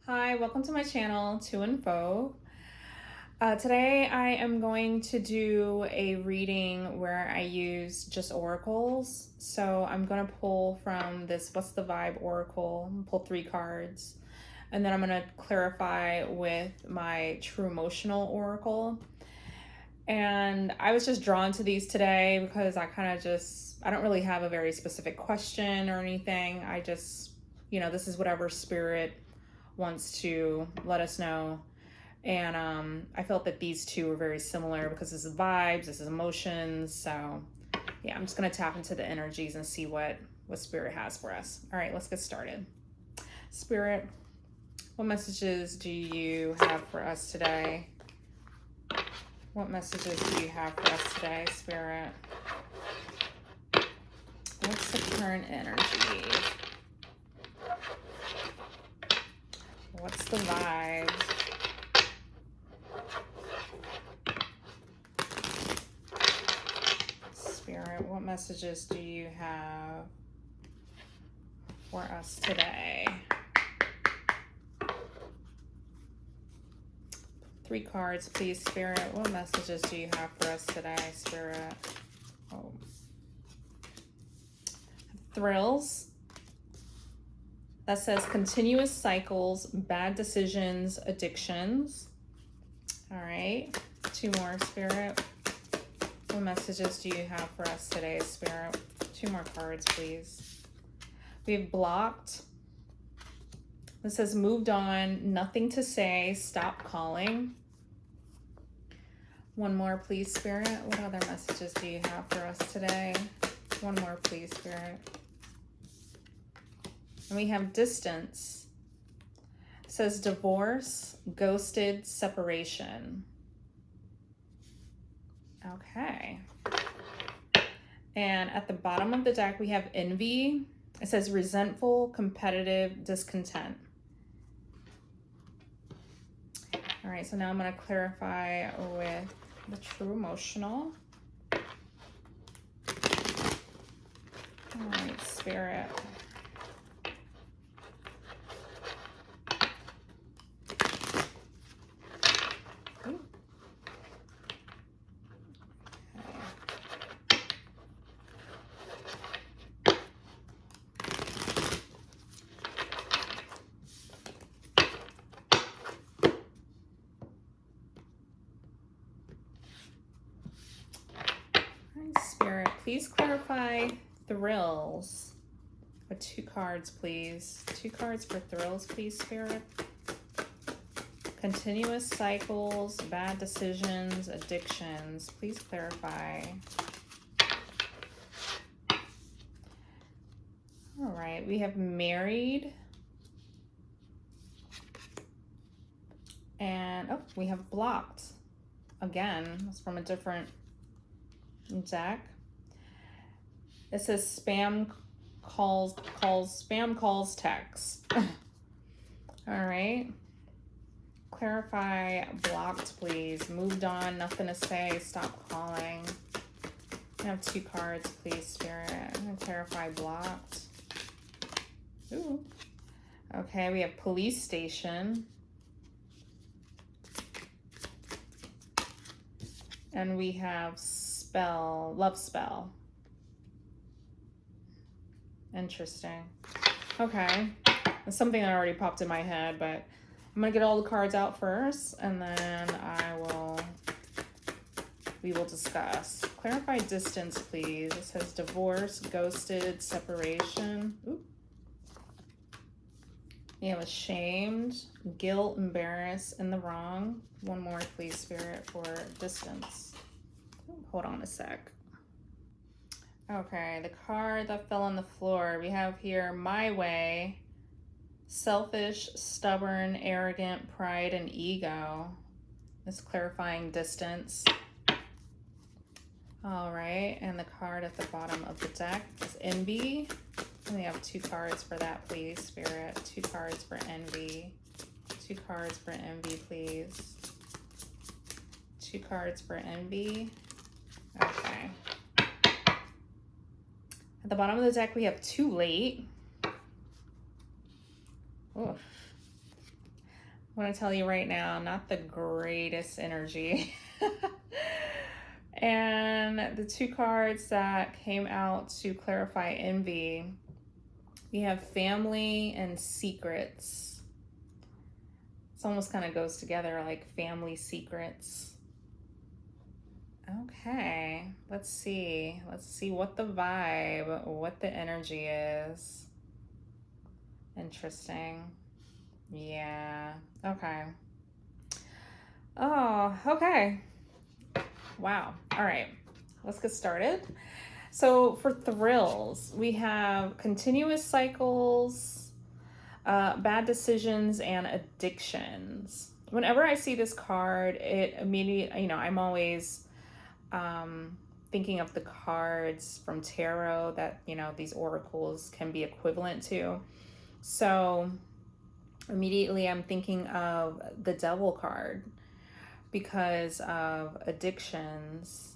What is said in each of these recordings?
Hi, welcome to my channel, To and Fo. Today I am going to do a reading where I use just oracles. So I'm going to pull from this What's the Vibe oracle, pull 3 cards, and then I'm going to clarify with my True Emotional oracle. And I was just drawn to these today because I don't really have a very specific question or anything. This is whatever spirit wants to let us know. And I felt that these two were very similar because this is vibes, this is emotions. So yeah, I'm just gonna tap into the energies and see what spirit has for us. All right, let's get started. Spirit, what messages do you have for us today? What messages do you have for us today, Spirit? What's the current energy? What's the vibe? Spirit, what messages do you have for us today? 3 cards, please, Spirit. What messages do you have for us today, Spirit? Oh. Thrills. That says continuous cycles, bad decisions, addictions. All right. 2 more, Spirit. What messages do you have for us today, Spirit? 2 more cards, please. We have blocked. This says moved on, nothing to say, stop calling. 1 more, please, Spirit. What other messages do you have for us today? 1 more, please, Spirit. And we have distance. It says divorce, ghosted, separation. Okay. And at the bottom of the deck, we have envy. It says resentful, competitive, discontent. All right, so now I'm going to clarify with the True Emotional. All right, Spirit. Ooh. Spirit, please clarify thrills with 2 cards, please. 2 cards for thrills, please, Spirit. Continuous cycles, bad decisions, addictions. Please clarify. All right, we have married. And we have blocked. Again, it's from a different deck. It says spam calls, text. All right. Clarify blocked, please. Moved on, nothing to say, stop calling. I have 2 cards, please, Spirit. I'm gonna clarify blocked. Ooh. Okay, we have police station. And we have love spell. Interesting. Okay. It's something that already popped in my head, but I'm gonna get all the cards out first, and then we will discuss. Clarify distance, please. It says divorce, ghosted, separation. Ooh. You have ashamed, guilt, embarrassed, in the wrong. 1 more, please, Spirit, for distance. Hold on a sec. Okay, the card that fell on the floor. We have here my way, selfish, stubborn, arrogant, pride, and ego. This clarifying distance. All right, and the card at the bottom of the deck is envy. And we have 2 cards for that, please, Spirit. 2 cards for envy. 2 cards for envy, please. 2 cards for envy. Okay. At the bottom of the deck, we have too late. Oof. I want to tell you right now, not the greatest energy. And the two cards that came out to clarify envy, we have family and secrets. It almost kind of goes together, like family secrets. Okay, let's see. Let's see what the vibe, what the energy is. Interesting. Yeah. Okay. Oh, okay. Wow. All right. Let's get started. So for thrills, we have continuous cycles, bad decisions, and addictions. Whenever I see this card, it immediately, I'm always thinking of the cards from tarot that, these oracles can be equivalent to. So immediately I'm thinking of the Devil card because of addictions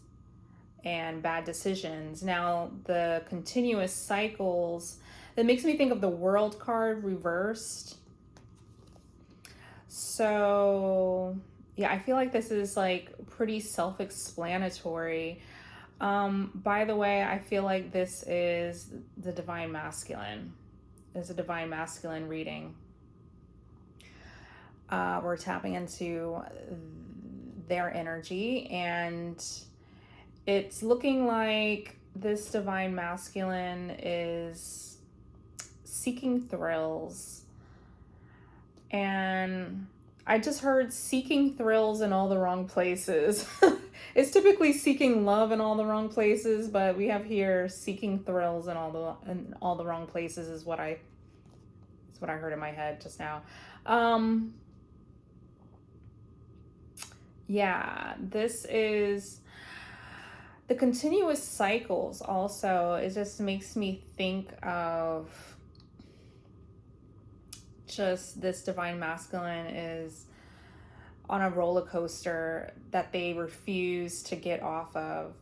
and bad decisions. Now, the continuous cycles, that makes me think of the World card reversed. So, yeah, I feel like this is like pretty self-explanatory. By the way, I feel like this is the Divine Masculine. It's a Divine Masculine reading. We're tapping into their energy, and it's looking like this Divine Masculine is seeking thrills. And I just heard seeking thrills in all the wrong places. It's typically seeking love in all the wrong places, but we have here seeking thrills in all the wrong places is what I heard in my head just now. Yeah, this is the continuous cycles also. It just makes me think of just this Divine Masculine is on a roller coaster that they refuse to get off of.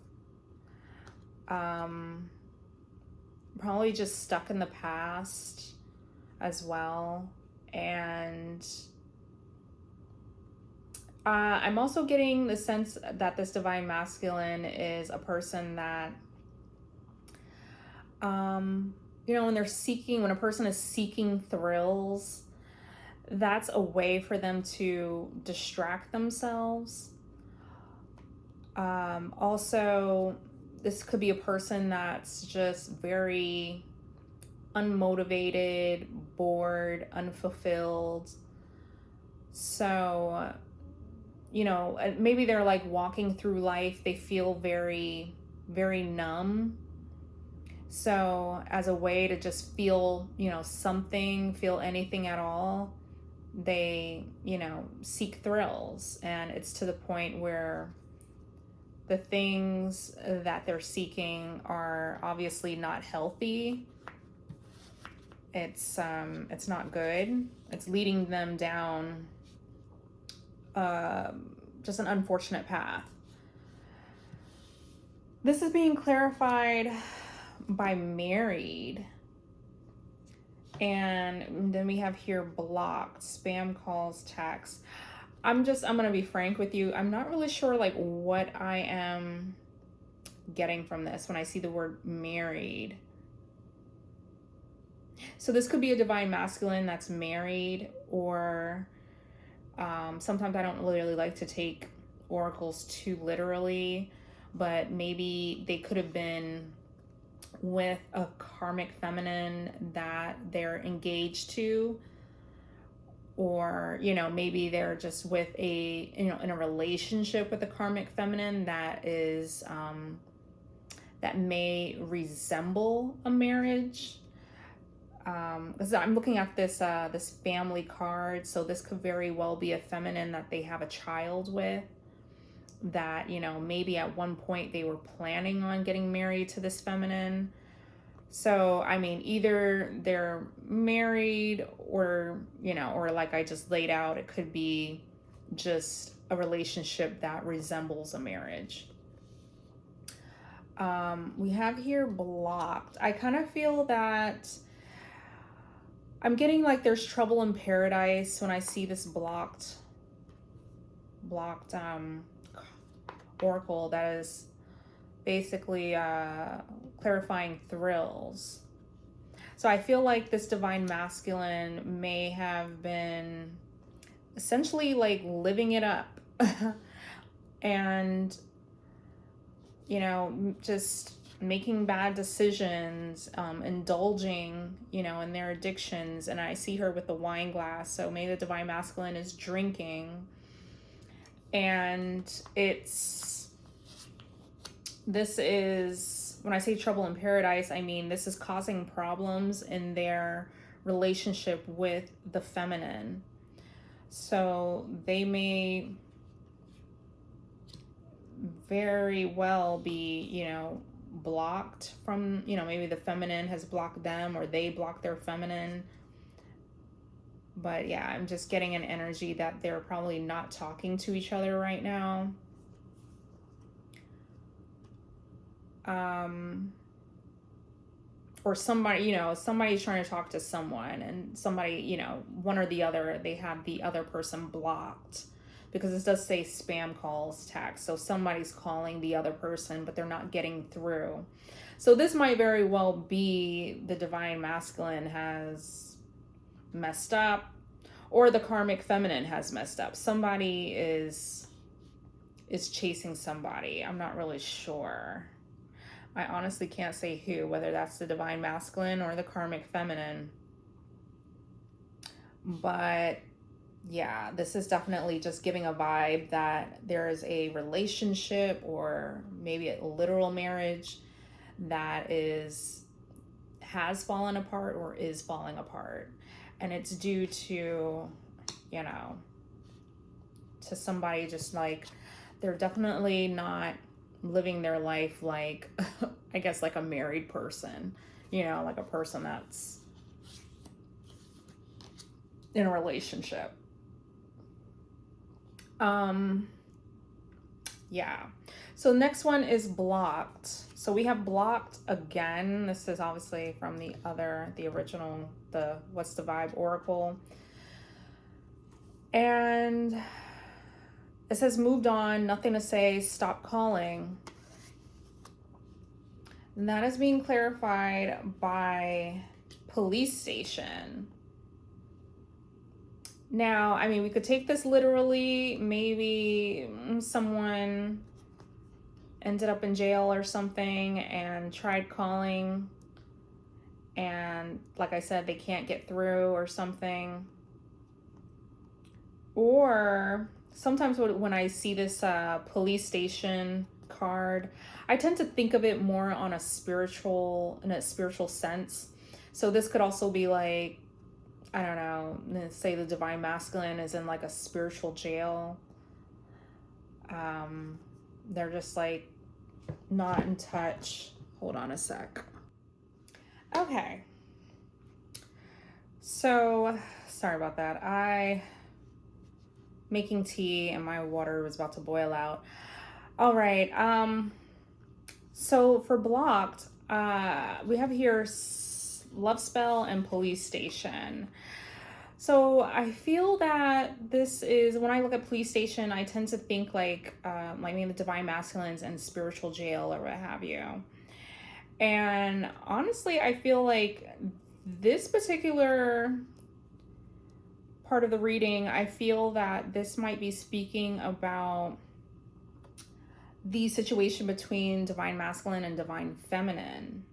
Probably just stuck in the past as well. And I'm also getting the sense that this Divine Masculine is a person that, when a person is seeking thrills, that's a way for them to distract themselves. Also, this could be a person that's just very unmotivated, bored, unfulfilled. So, maybe they're like walking through life, they feel very, very numb. So, as a way to just feel, something, feel anything at all, they, seek thrills. And it's to the point where the things that they're seeking are obviously not healthy. It's not good. It's leading them down just an unfortunate path. This is being clarified by married. And then we have here blocked, spam calls, texts. I'm gonna be frank with you. I'm not really sure like what I am getting from this when I see the word married. So this could be a Divine Masculine that's married, or sometimes I don't really like to take oracles too literally, but maybe they could have been with a karmic feminine that they're engaged to, or maybe they're just with in a relationship with a karmic feminine that is that may resemble a marriage. Because I'm looking at this family card, so this could very well be a feminine that they have a child with, that maybe at one point they were planning on getting married to this feminine. So I mean, either they're married, or or like I just laid out, it could be just a relationship that resembles a marriage. We have here blocked. I kind of feel that, I'm getting like there's trouble in paradise when I see this blocked oracle that is basically clarifying thrills. So I feel like this divine masculine may have been essentially like living it up and, you know, just making bad decisions, indulging, you know, in their addictions. And I see her with the wine glass. So maybe the divine masculine is drinking. And this is, when I say trouble in paradise, I mean this is causing problems in their relationship with the feminine. So they may very well be, you know, blocked from, you know, maybe the feminine has blocked them or they block their feminine. But yeah, I'm just getting an energy that they're probably not talking to each other right now. Or somebody, you know, somebody's trying to talk to someone and somebody, you know, one or the other, they have the other person blocked, because this does say spam calls, text. So somebody's calling the other person, but they're not getting through. So this might very well be the divine masculine has messed up, or the karmic feminine has messed up. Somebody is chasing somebody. I'm not really sure. I honestly can't say who, whether that's the divine masculine or the karmic feminine. But yeah, this is definitely just giving a vibe that there is a relationship or maybe a literal marriage that has fallen apart or is falling apart. And it's due to, you know, to somebody just like, they're definitely not living their life like, I guess, like a married person, you know, like a person that's in a relationship. Yeah. So next one is blocked. So we have blocked again. This is obviously from the original, the What's the Vibe Oracle. And it says moved on, nothing to say, stop calling. And that is being clarified by police station. Now, I mean, we could take this literally. Maybe someone ended up in jail or something and tried calling, and like I said, they can't get through or something. Or sometimes when I see this police station card, I tend to think of it more on in a spiritual sense. So this could also be like, I don't know, say the divine masculine is in like a spiritual jail. They're just like not in touch. Hold on a sec. Okay. So, sorry about that. I making tea and my water was about to boil out. All right. So for blocked, we have here love spell and police station. So I feel that this is, when I look at police station, I tend to think like maybe the divine masculines and spiritual jail or what have you. And honestly, I feel like this particular part of the reading, I feel that this might be speaking about the situation between divine masculine and divine feminine.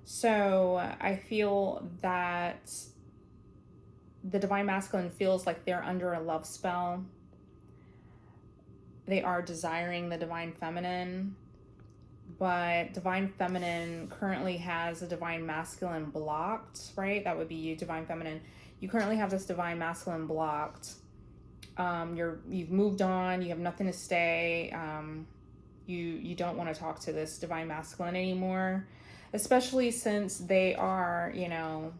So I feel that the divine masculine feels like they're under a love spell. They are desiring the divine feminine, but divine feminine currently has a divine masculine blocked, right? That would be you, divine feminine. You currently have this divine masculine blocked. You've moved on. You have nothing to say. You don't want to talk to this divine masculine anymore, especially since they are, you know,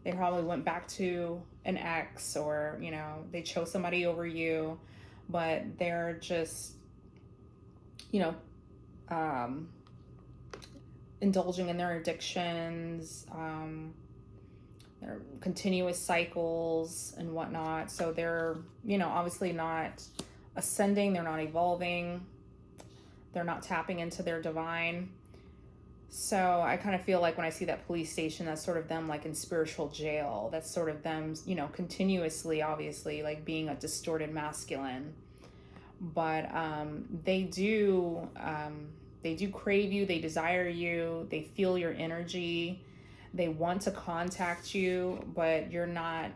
they probably went back to an ex, or, you know, they chose somebody over you, but they're just, you know, indulging in their addictions, their continuous cycles and whatnot. So they're, obviously not ascending, they're not evolving, they're not tapping into their divine. So I kind of feel like when I see that police station, that's sort of them like in spiritual jail. That's sort of them, continuously, obviously, like being a distorted masculine. But they do crave you, they desire you, they feel your energy, they want to contact you, but you're not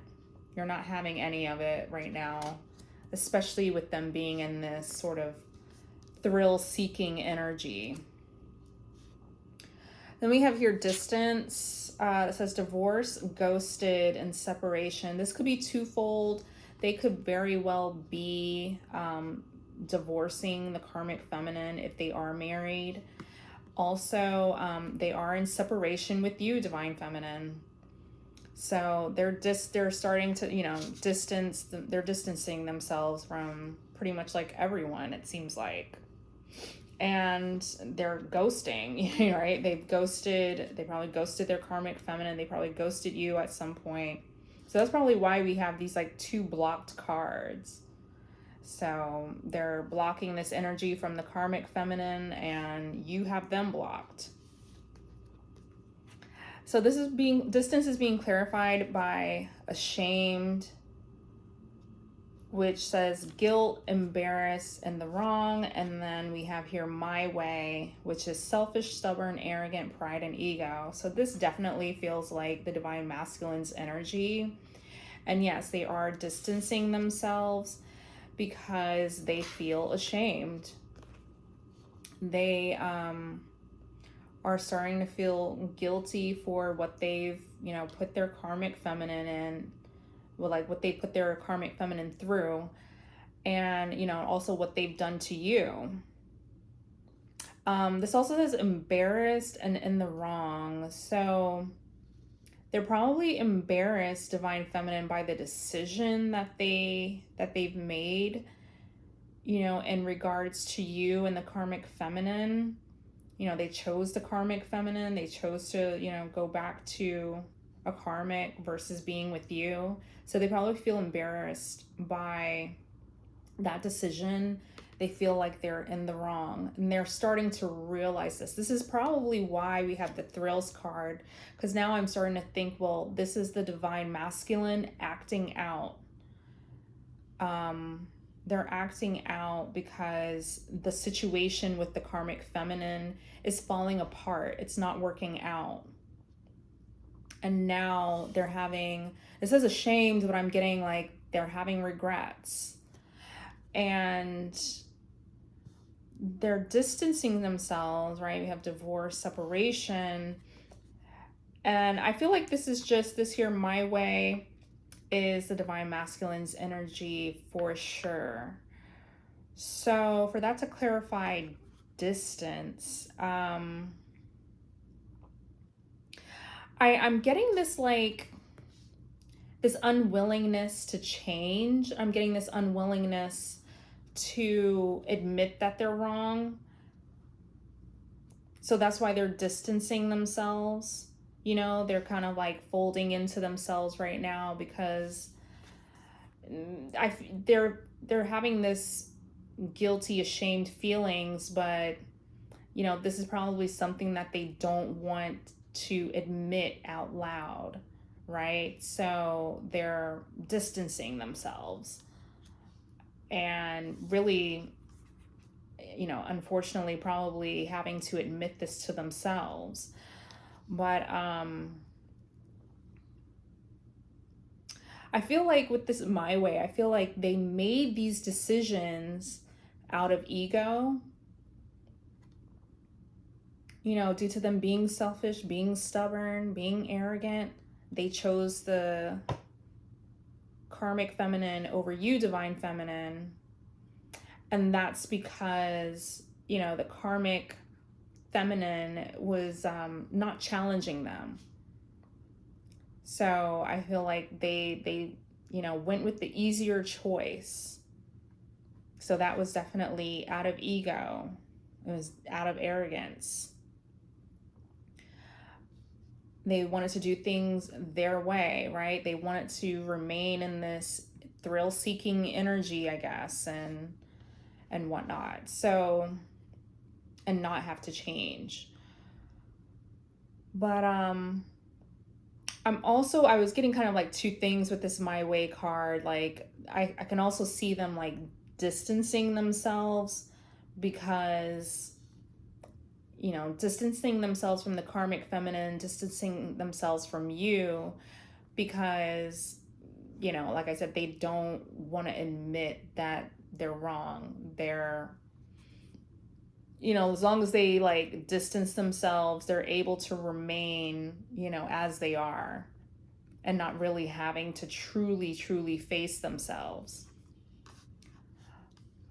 having any of it right now, especially with them being in this sort of thrill seeking energy. Then we have here distance. It says divorce, ghosted, and separation. This could be twofold. They could very well be divorcing the karmic feminine if they are married. Also, they are in separation with you, divine feminine. So they're starting to, distance. They're distancing themselves from pretty much like everyone, it seems like. And they're ghosting, right? They probably ghosted their karmic feminine. They probably ghosted you at some point. So that's probably why we have these like 2 blocked cards. So they're blocking this energy from the karmic feminine and you have them blocked. So distance is being clarified by ashamed, which says guilt, embarrassed, and the wrong. And then we have here my way, which is selfish, stubborn, arrogant, pride, and ego. So this definitely feels like the divine masculine's energy. And yes, they are distancing themselves because they feel ashamed. They are starting to feel guilty for what they've, put their karmic feminine in. Well, like what they put their karmic feminine through, and also what they've done to you. This also says embarrassed and in the wrong. So they're probably embarrassed, divine feminine, by the decision that they've made, in regards to you and the karmic feminine. They chose the karmic feminine. They chose to, go back to a karmic versus being with you. So they probably feel embarrassed by that decision. They feel like they're in the wrong, and they're starting to realize this. This is probably why we have the thrills card, because now I'm starting to think, well, this is the divine masculine acting out. They're acting out because the situation with the karmic feminine is falling apart. It's not working out. And now they're having, it says ashamed, but I'm getting like they're having regrets. And they're distancing themselves, right? We have divorce, separation. And I feel like this is just this here, my way, is the divine masculine's energy for sure. So for that to clarify distance, I'm getting this like this unwillingness to change. I'm getting this unwillingness to admit that they're wrong. So that's why they're distancing themselves. They're kind of like folding into themselves right now because they're having this guilty, ashamed feelings, but this is probably something that they don't want to admit out loud, right? So they're distancing themselves and really, unfortunately, probably having to admit this to themselves. But I feel like with this my way, I feel like they made these decisions out of ego, due to them being selfish, being stubborn, being arrogant. They chose the karmic feminine over you, divine feminine. And that's because, the karmic feminine was not challenging them. So I feel like they went with the easier choice. So that was definitely out of ego. It was out of arrogance. They wanted to do things their way, right? They wanted to remain in this thrill-seeking energy, I guess, and whatnot. So, and not have to change. But I was getting kind of like two things with this My Way card. Like I can also see them like distancing themselves because, distancing themselves from the karmic feminine, distancing themselves from you because, like I said, they don't want to admit that they're wrong. They're, as long as they like distance themselves, they're able to remain, as they are and not really having to truly, truly face themselves.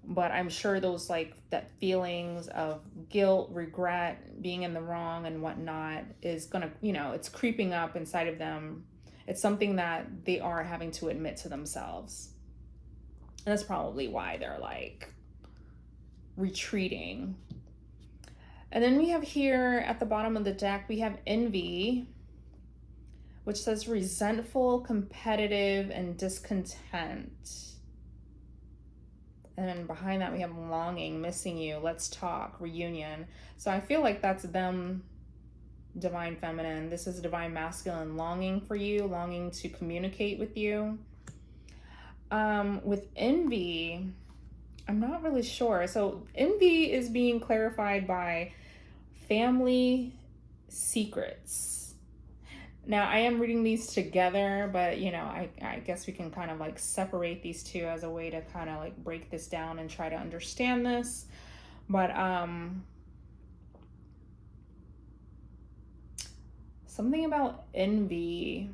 But I'm sure those like that feelings of guilt, regret, being in the wrong and whatnot is gonna, it's creeping up inside of them. It's something that they are having to admit to themselves. And that's probably why they're like retreating. And then we have here at the bottom of the deck, we have envy, which says resentful, competitive, and discontent. And then behind that, we have longing, missing you, let's talk, reunion. So I feel like that's them, divine feminine. This is divine masculine, longing for you, longing to communicate with you. With envy, I'm not really sure. So envy is being clarified by family secrets. Now, I am reading these together, but, I guess we can kind of like separate these two as a way to kind of like break this down and try to understand this. But something about envy.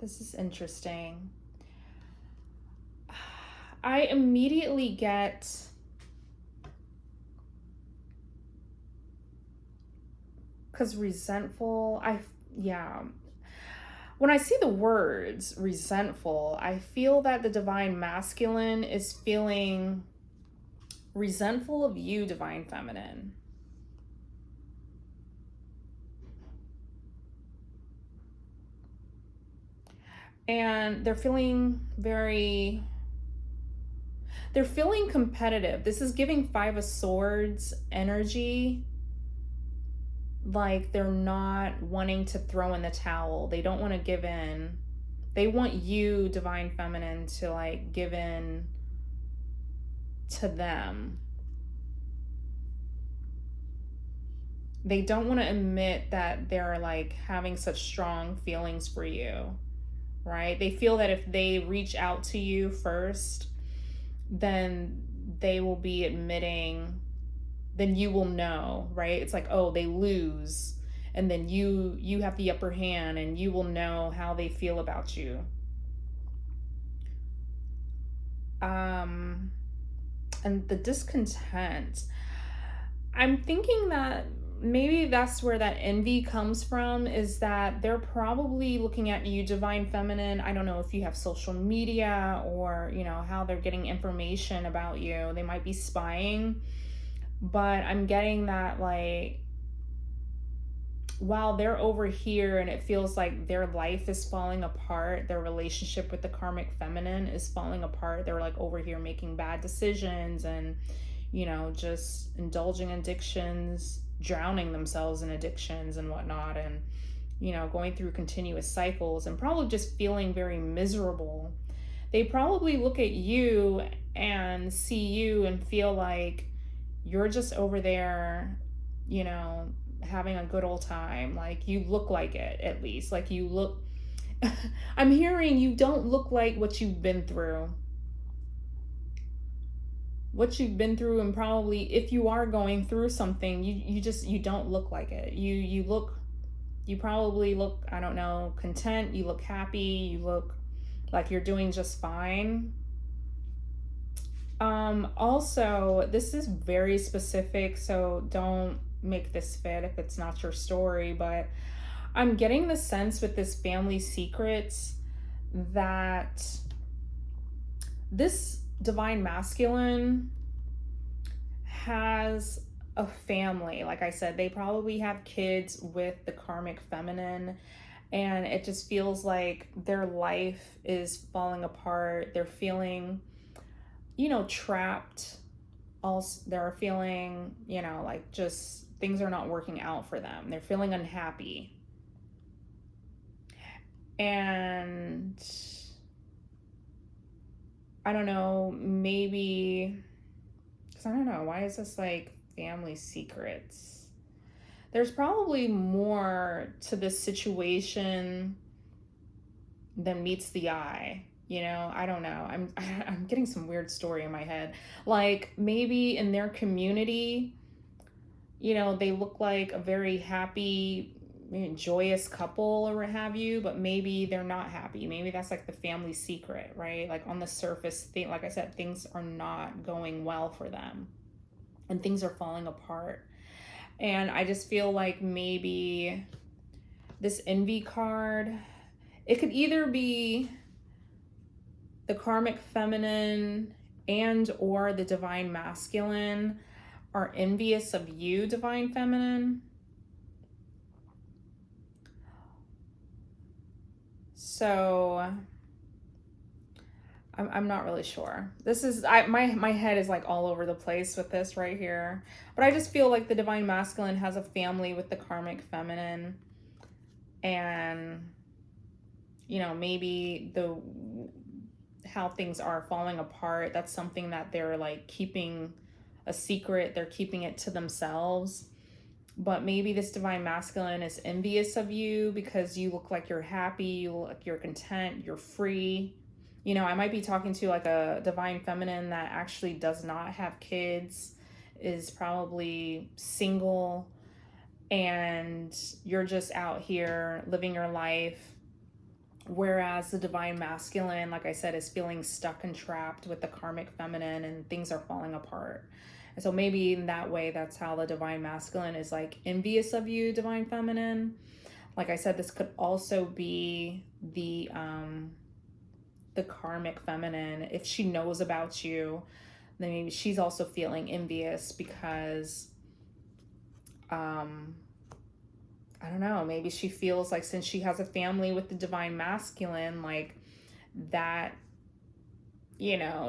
This is interesting. I immediately get because resentful, when I see the words resentful, I feel that the divine masculine is feeling resentful of you, divine feminine. And they're feeling competitive. This is giving Five of Swords energy. Like they're not wanting to throw in the towel. They don't want to give in. They want you, divine feminine, to like give in to them. They don't want to admit that they're like having such strong feelings for you, right? They feel that if they reach out to you first, then they will be admitting, then you will know, right? It's like, oh, they lose, and then you have the upper hand and you will know how they feel about you. And the discontent, I'm thinking that maybe that's where that envy comes from, is that they're probably looking at you, divine feminine. I don't know if you have social media or, how they're getting information about you. They might be spying, but I'm getting that like, while they're over here and it feels like their life is falling apart, their relationship with the karmic feminine is falling apart. They're like over here making bad decisions and, just indulging in addictions, drowning themselves in addictions and whatnot, and, going through continuous cycles and probably just feeling very miserable. They probably look at you and see you and feel like you're just over there, having a good old time. Like you look like it, at least. Like you look, I'm hearing you don't look like what you've been through. What you've been through, and probably if you are going through something, you don't look like it. You probably look, I don't know, content, you look happy, you look like you're doing just fine. Also, this is very specific, so don't make this fit if it's not your story, but I'm getting the sense with this family secrets that this divine masculine has a family. Like I said, they probably have kids with the karmic feminine, and it just feels like their life is falling apart. They're feeling, trapped. Also, they're feeling, like just things are not working out for them. They're feeling unhappy. And I don't know, maybe, because I don't know, why is this like family secrets? There's probably more to this situation than meets the eye. I don't know. I'm getting some weird story in my head. Like maybe in their community, they look like a very happy, joyous couple or what have you, but maybe they're not happy. Maybe that's like the family secret, right? Like on the surface, like I said, things are not going well for them and things are falling apart. And I just feel like maybe this envy card, it could either be the karmic feminine and or the divine masculine are envious of you, divine feminine. So I'm not really sure. This is my head is like all over the place with this right here. But I just feel like the divine masculine has a family with the karmic feminine, and maybe how things are falling apart, that's something that they're like keeping a secret. They're keeping it to themselves. But maybe this divine masculine is envious of you because you look like you're happy, you look like you're content, you're free. I might be talking to like a divine feminine that actually does not have kids, is probably single, and you're just out here living your life. Whereas the divine masculine, like I said, is feeling stuck and trapped with the karmic feminine and things are falling apart. And so maybe in that way, that's how the divine masculine is like envious of you, divine feminine. Like I said, this could also be the karmic feminine. If she knows about you, then maybe she's also feeling envious because I don't know, maybe she feels like since she has a family with the divine masculine, like that,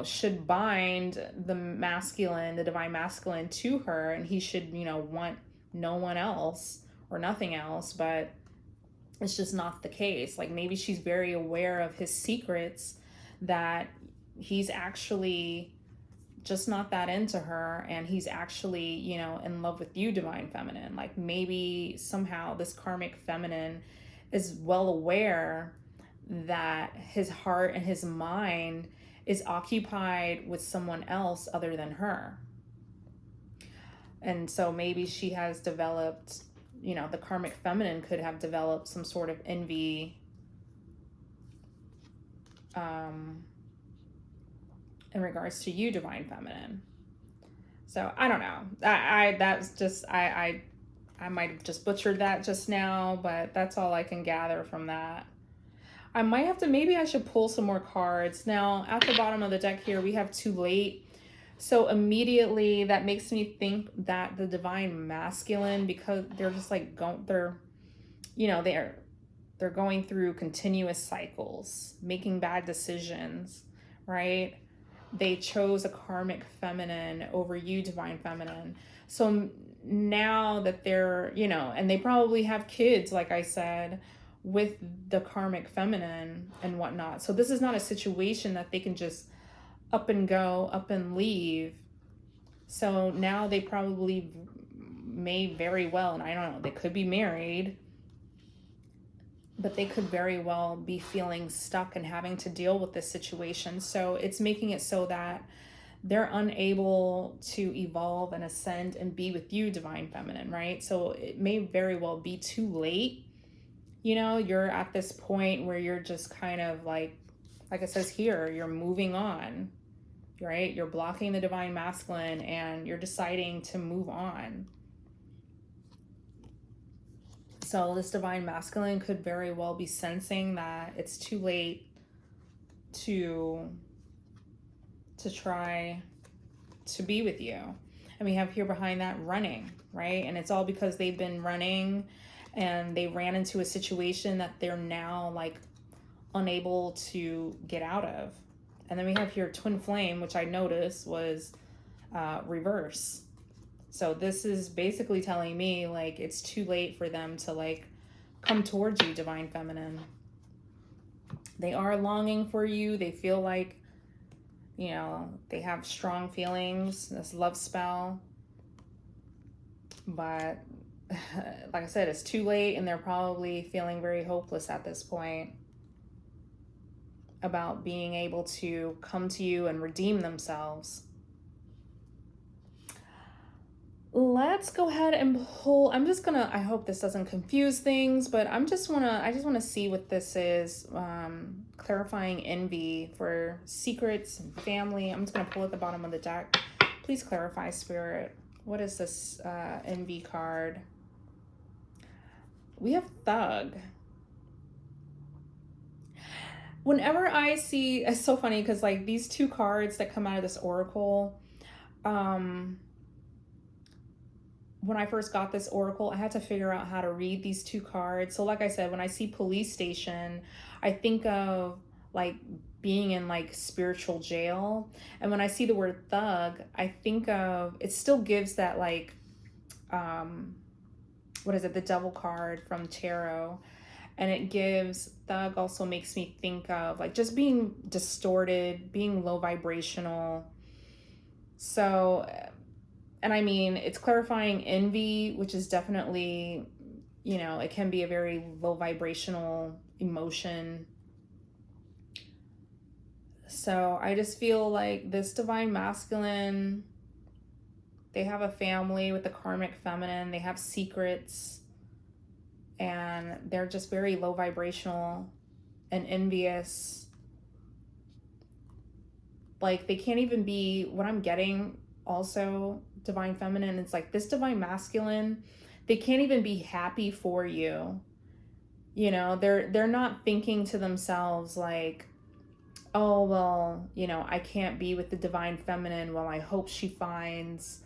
should bind the divine masculine to her, and he should, want no one else or nothing else. But it's just not the case. Like maybe she's very aware of his secrets, that he's actually just not that into her, and he's actually, in love with you, divine feminine. Like maybe somehow this karmic feminine is well aware that his heart and his mind is occupied with someone else other than her. And so maybe she has developed, the karmic feminine could have developed some sort of envy in regards to you, divine feminine. So I don't know. I might have just butchered that just now, but that's all I can gather from that. I might have to, maybe I should pull some more cards. Now, at the bottom of the deck here, we have Too Late. So immediately that makes me think that the divine masculine, because they're just like they're going through continuous cycles, making bad decisions, right? They chose a karmic feminine over you, divine feminine. So now that they're, and they probably have kids, like I said, with the karmic feminine and whatnot. So this is not a situation that they can just up and go, up and leave. So now they probably may very well, and I don't know, they could be married, but they could very well be feeling stuck and having to deal with this situation. So it's making it so that they're unable to evolve and ascend and be with you, divine feminine, right? So it may very well be too late. You're at this point where you're just kind of like it says here, you're moving on, right? You're blocking the divine masculine and you're deciding to move on. So this divine masculine could very well be sensing that it's too late to try to be with you. And we have here behind that running, right? And it's all because they've been running and they ran into a situation that they're now like unable to get out of. And then we have here twin flame, which I noticed was reverse. So this is basically telling me like it's too late for them to like come towards you, divine feminine. They are longing for you. They feel like, you know, they have strong feelings, this love spell. But like I said, it's too late, and they're probably feeling very hopeless at this point about being able to come to you and redeem themselves. Let's go ahead and pull. I'm just gonna, I hope this doesn't confuse things, but I just wanna see what this is. Clarifying envy for secrets and family. I'm just gonna pull at the bottom of the deck. Please clarify, Spirit. What is this envy card? We have Thug. Whenever I see, it's so funny because like these two cards that come out of this oracle, when I first got this oracle, I had to figure out how to read these two cards. So like I said, when I see police station, I think of like being in like spiritual jail. And when I see the word thug, I think of, it still gives that like, what is it? The devil card from tarot. And it gives, thug also makes me think of like just being distorted, being low vibrational. So, and I mean, it's clarifying envy, which is definitely, you know, it can be a very low vibrational emotion. So I just feel like this divine masculine, they have a family with the karmic feminine, they have secrets, and they're just very low vibrational and envious. Like they can't even be, what I'm getting also, divine feminine, it's like this divine masculine, they can't even be happy for you. You know, they're not thinking to themselves like, oh well, you know, I can't be with the divine feminine. Well, I hope she finds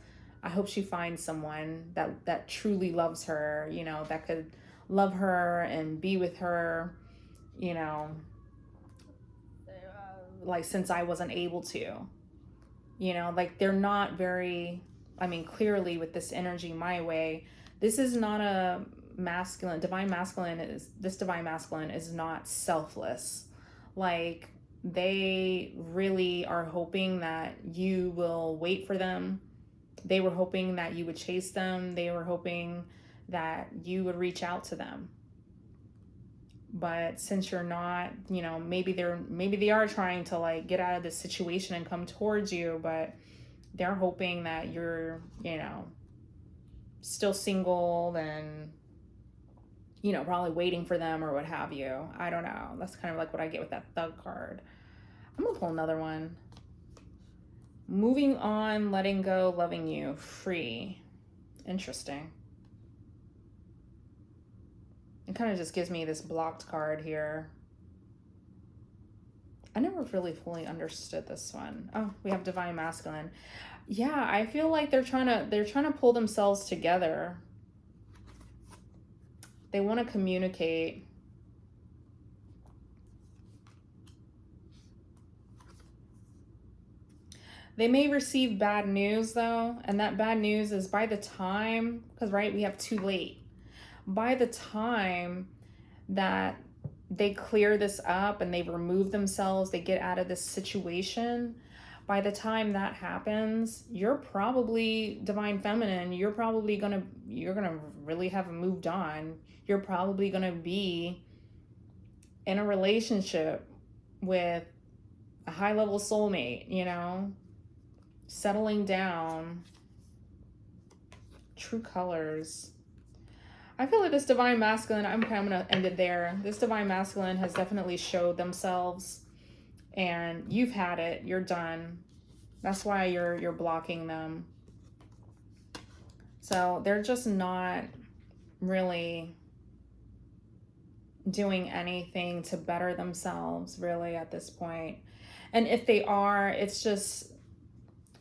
someone that truly loves her, you know, that could love her and be with her, you know, like since I wasn't able to. You know, like they're not very, I mean, clearly with this energy my way, this is not a masculine, divine masculine is, this divine masculine is not selfless. Like they really are hoping that you will wait for them. They were hoping that you would chase them. They were hoping that you would reach out to them. But since you're not, you know, maybe they are trying to like get out of this situation and come towards you, but they're hoping that you're, you know, still single and, you know, probably waiting for them or what have you. I don't know. That's kind of like what I get with that thug card. I'm gonna pull another one. Moving on, letting go, loving you, free. Interesting. It kind of just gives me this blocked card here. I never really fully understood this one. Oh, we have divine masculine. Yeah, I feel like they're trying to pull themselves together. They want to communicate. They may receive bad news though, and that bad news is by the time, because right, we have too late. By the time that they clear this up and they remove themselves, they get out of this situation, by the time that happens, you're probably divine feminine, you're gonna really have moved on. You're probably gonna be in a relationship with a high level soulmate, you know, settling down. True colors. I feel like this divine masculine, I'm gonna end it there. This divine masculine has definitely showed themselves, and you've had it. You're done. That's why you're blocking them. So they're just not really doing anything to better themselves really at this point. And if they are, it's just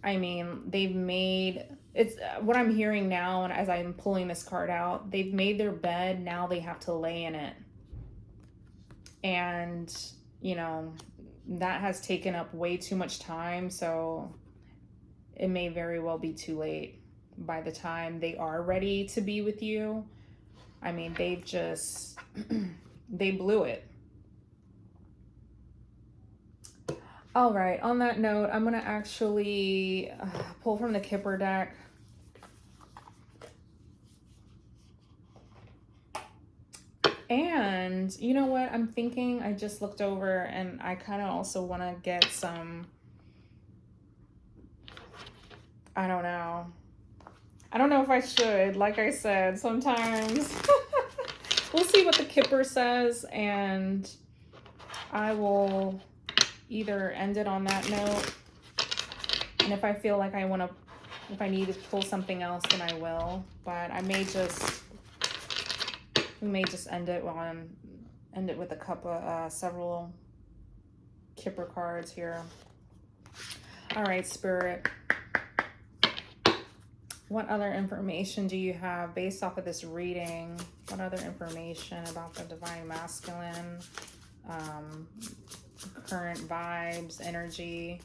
I mean, they've made it's what I'm hearing now, and as I'm pulling this card out, they've made their bed, now they have to lay in it. And, you know, that has taken up way too much time, so it may very well be too late by the time they are ready to be with you. I mean, they've just, they blew it. All right, on that note, I'm going to actually pull from the Kipper deck. And you know what? I'm thinking, I just looked over and I kind of also want to get some, I don't know. I don't know if I should. Like I said, sometimes we'll see what the Kipper says, and I will either end it on that note. And if I feel like if I need to pull something else, then I will. But we may just end it with a couple of several Kipper cards here. All right, Spirit. What other information do you have based off of this reading? What other information about the Divine Masculine, current vibes, energy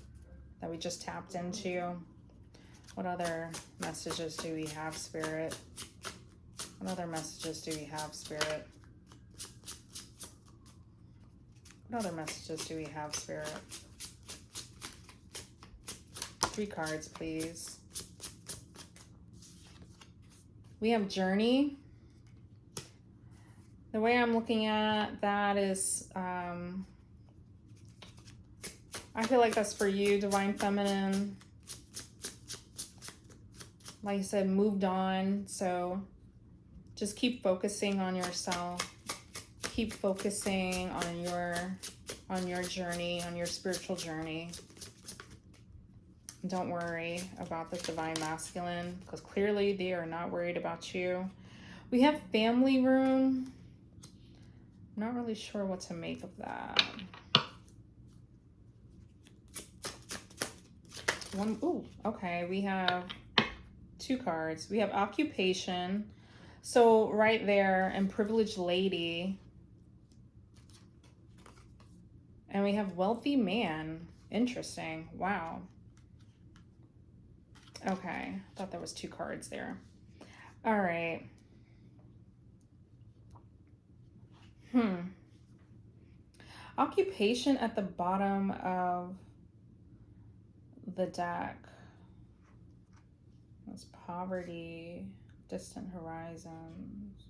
that we just tapped into? What other messages do we have, Spirit? What other messages do we have, Spirit? What other messages do we have, Spirit? 3 cards, please. We have Journey. The way I'm looking at that is, I feel like that's for you, Divine Feminine. Like I said, moved on. So just keep focusing on yourself. Keep focusing on your journey, on your spiritual journey. Don't worry about the Divine Masculine, because clearly they are not worried about you. We have Family Room. I'm not really sure what to make of that. Okay, we have 2 cards. We have Occupation. So right there, and Privileged Lady. And we have Wealthy Man. Interesting. Wow. Okay, I thought there was 2 cards there. All right. Occupation at the bottom of the deck. That's poverty, distant horizons,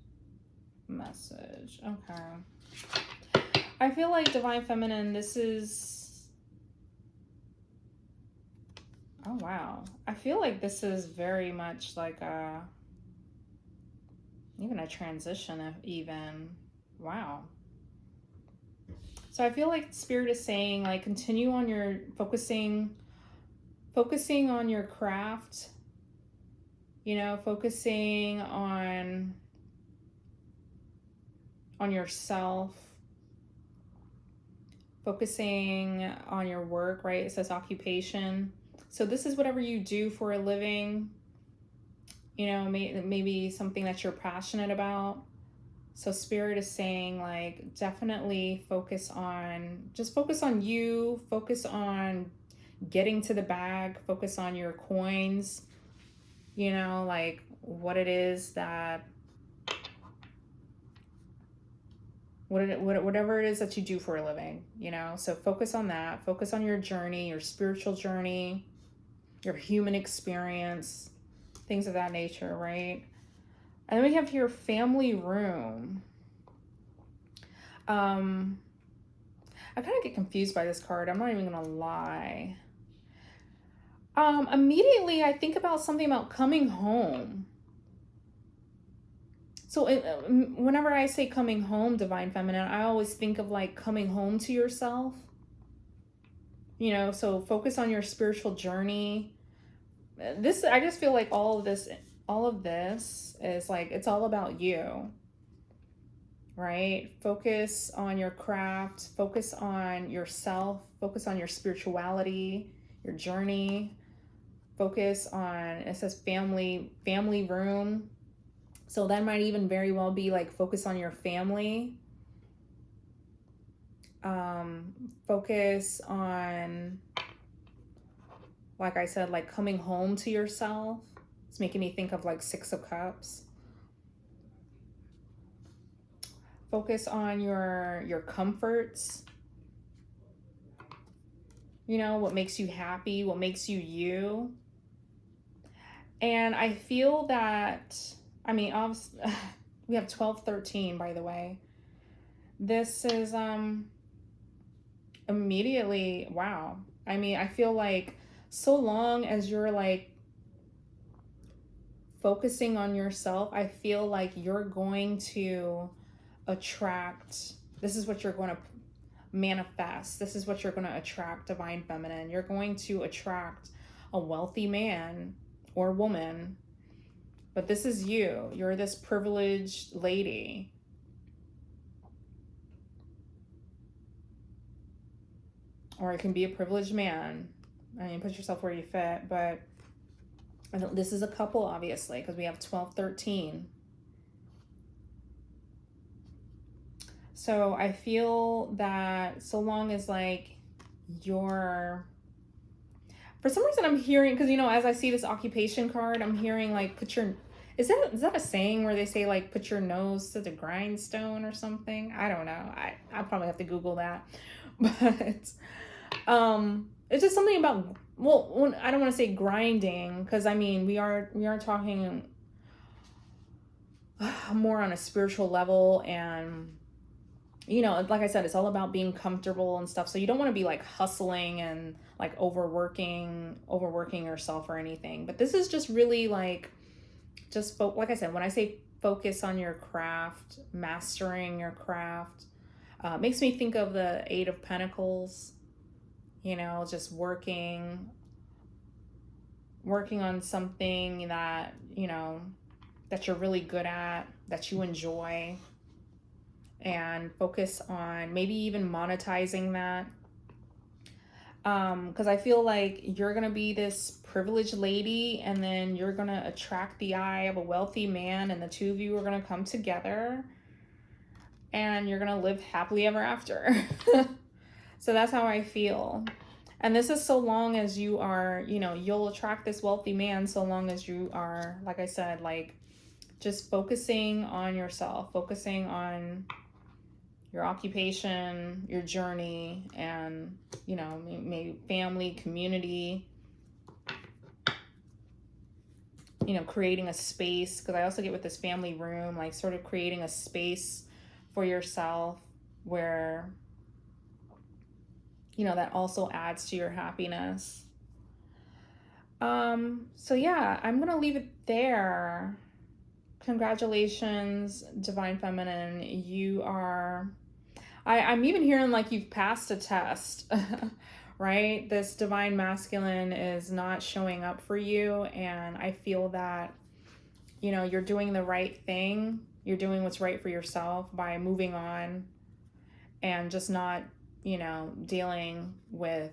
message. Okay. I feel like Divine Feminine, this is... Oh, wow. I feel like this is very much like even a transition even. Wow. So I feel like Spirit is saying, like, continue on your focusing on your craft, you know, focusing on yourself, focusing on your work, right? It says occupation. So this is whatever you do for a living, you know, maybe something that you're passionate about. So Spirit is saying, like, definitely focus on you, focus on getting to the bag, focus on your coins, you know, like what it is that, whatever it is that you do for a living, you know. So focus on that, focus on your journey, your spiritual journey, your human experience, things of that nature, right? And then we have here Family Room. I kind of get confused by this card. I'm not even gonna lie. Immediately I think about something about coming home. So whenever I say coming home, Divine Feminine, I always think of like coming home to yourself. You know, so focus on your spiritual journey. I just feel like all of this is like, it's all about you, right? Focus on your craft, focus on yourself, focus on your spirituality, your journey. Focus on, it says family room. So that might even very well be like focus on your family. Focus on, like I said, like coming home to yourself. It's making me think of like Six of Cups. Focus on your comforts. You know, what makes you happy, what makes you you. And I feel that, I mean, obviously, we have 12-13, by the way. This is immediately, wow. I mean, I feel like so long as you're like focusing on yourself, I feel like you're going to attract, this is what you're going to manifest. This is what you're going to attract, Divine Feminine. You're going to attract a wealthy man or woman. But this is you. You're this privileged lady. Or it can be a privileged man. I mean, put yourself where you fit. But this is a couple, obviously, because we have 12-13. So I feel that so long as like you're, for some reason I'm hearing, because you know, as I see this occupation card, I'm hearing like put your, is that a saying where they say like put your nose to the grindstone or something? I don't know. I'll probably have to Google that. But it's just something about, well, I don't want to say grinding, because I mean we are talking more on a spiritual level, and you know, like I said, it's all about being comfortable and stuff. So you don't want to be like hustling and like overworking yourself or anything. But this is just really like, just like I said, when I say focus on your craft, mastering your craft, makes me think of the Eight of Pentacles. You know, just working on something that, you know, that you're really good at, that you enjoy. And focus on maybe even monetizing that. Because I feel like you're going to be this privileged lady, and then you're going to attract the eye of a wealthy man, and the two of you are going to come together, and you're going to live happily ever after. So that's how I feel. And this is so long as you are, you know, you'll attract this wealthy man so long as you are, like I said, like just focusing on yourself, focusing on your occupation, your journey, and, you know, maybe family, community, you know, creating a space. Because I also get with this family room, like sort of creating a space for yourself where, you know, that also adds to your happiness. So yeah, I'm gonna leave it there. Congratulations, Divine Feminine. You are, I'm even hearing like you've passed a test, right? This Divine Masculine is not showing up for you. And I feel that, you know, you're doing the right thing. You're doing what's right for yourself by moving on and just not, you know, dealing with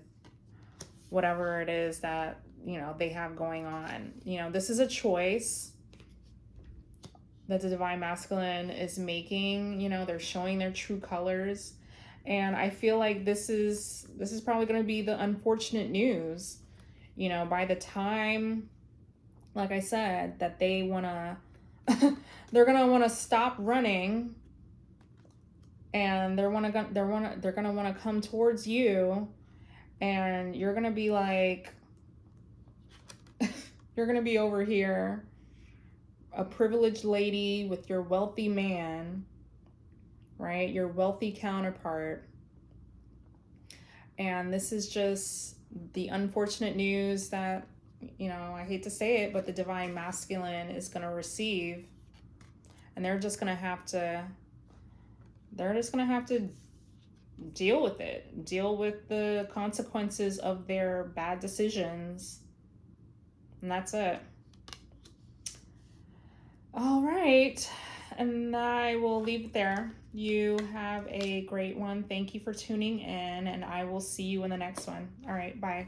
whatever it is that, you know, they have going on. You know, this is a choice that the Divine Masculine is making. You know, they're showing their true colors. And I feel like this is probably going to be the unfortunate news. You know, by the time, like I said, that they want to, they're going to want to stop running, and they're going to want to come towards you, and you're going to be like, you're going to be over here, a privileged lady with your wealthy man, right? Your wealthy counterpart. And this is just the unfortunate news that, you know, I hate to say it, but the Divine Masculine is going to receive. And they're just going to have to deal with it, deal with the consequences of their bad decisions. And that's it. All right. And I will leave it there. You have a great one. Thank you for tuning in, and I will see you in the next one. All right. Bye.